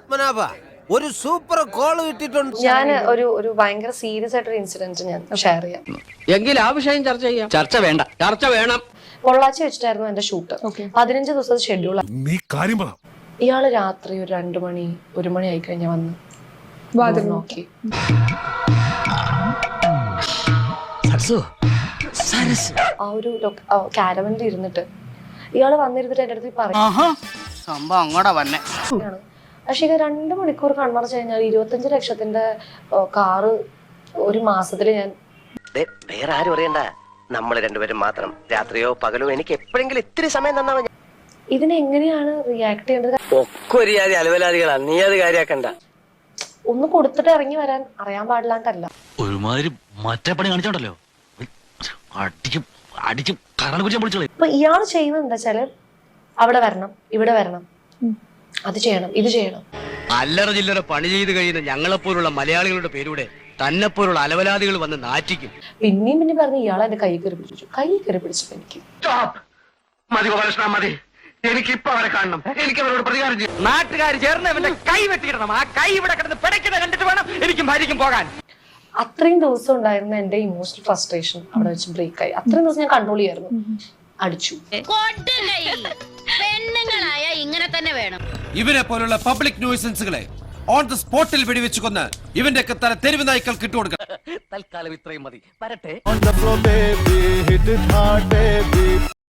പത്മനാഭ ഒരു super call കിട്ടിയിട്ടുണ്ട്. ഞാൻ ഒരു ഭയങ്കര സീരിയസ് ആയിട്ടൊരു ഇൻസിഡന്റ് ഞാൻ ഷെയർ ചെയ്യാം. എങ്കിൽ ആ വിഷയം ചർച്ച ചെയ്യാം. ചർച്ച വേണ്ട, ചർച്ച വേണം. പൊള്ളാച്ചി വെച്ചിട്ടായിരുന്നു എന്റെ ഷൂട്ട്. 15 ദിവസത്തെ ഷെഡ്യൂൾ. ഇയാള് രാത്രി ഒരു 2 മണി 1 മണി ആയി കഴിഞ്ഞാൽ വന്ന് നോക്കി. ആ ഒരു കാരവനിൽ ഇരുന്നിട്ട് ഇയാള് വന്നിരുന്നിട്ട് എന്റെ അടുത്ത് പറഞ്ഞു സംഭവം അങ്ങോട്ടാ വന്നെ. പക്ഷെ 2 മണിക്കൂർ കണ്ണടച്ച് കഴിഞ്ഞാൽ 25 ലക്ഷത്തിന്റെ കാറ് ഒരു മാസത്തില് ഞാൻ വേറെ ആരും അറിയണ്ട, നമ്മള് രണ്ടുപേരും മാത്രം. രാത്രിയോ പകലോ എനിക്ക് എപ്പോഴെങ്കിലും ഇത്തിരി സമയം തന്നാ ഇതിനെങ്ങനെയാണ് റിയാക്ട് ചെയ്യേണ്ടത്? ഒക്കെ ഒരു ജാതി അലവലാദികളാ, നീ അത് കാര്യാക്കണ്ട. ഒന്ന് കൊടുത്തിട്ട് ഇറങ്ങി വരാൻ അറിയാൻ പാടില്ലാണ്ടല്ല. ഒരുമാതിരി മറ്റേ പണി കാണിച്ചോണ്ടല്ലോ, ഇപ്പൊ ഇയാള് ചെയ്യുന്നത് എന്താ വെച്ചാല് അവിടെ വരണം, ഇവിടെ വരണം, അത് ചെയ്യണം, ഇത് ചെയ്യണം. അല്ലറ ചില്ലറ പണി ചെയ്ത് കഴിയുന്ന ഞങ്ങളെപ്പോലുള്ള മലയാളികളുടെ പേരൂടെ തന്നെപ്പോലുള്ള അലവലാദികൾ വന്ന് നാറ്റിക്കും. പിന്നെയും പറഞ്ഞ് ഇയാളെ എന്റെ കൈ കയറി പിടിച്ചു എനിക്ക്. മതി ഗോപാലകൃഷ്ണ, മതി. എനിക്കിപ്പോ അവരെ കാണണം. എനിക്ക് അവരോട് പ്രതികാരം ചെയ്യും. നാട്ടുകാർ ചേർന്ന് അവന്റെ കൈ വെട്ടിയിടണം. ആ കൈ ഇവിടെ കിടന്ന് പിടയ്ക്കുന്നത് കണ്ടിട്ട് വേണം എനിക്കും ഭാര്യയ്ക്കും പോകാൻ. അത്രയും ദിവസം ഉണ്ടായിരുന്ന എന്റെ ഇമോഷണൽ ഫ്രസ്ട്രേഷൻ അവിടെ വെച്ച് ബ്രേക്ക് ആയി. അത്രയും ദിവസം ഞാൻ കൺട്രോൾ ചെയ്യായിരുന്നു. അടിച്ചു. പെണ്ണുങ്ങളായ ഇങ്ങനെ തന്നെ വേണം. ഇവരെ പോലുള്ള പബ്ലിക് ന്യൂസൻസുകളെ ഓൺ ദ സ്പോട്ടിൽ വെടിവെച്ച് കൊന്ന് ഇവന്റെ ഒക്കെ തല തെരുവ് നായ്ക്കൾക്ക് ഇട്ടുകൊടുക്കണം. തൽക്കാലം ഇത്രയും മതി. വരട്ടെ.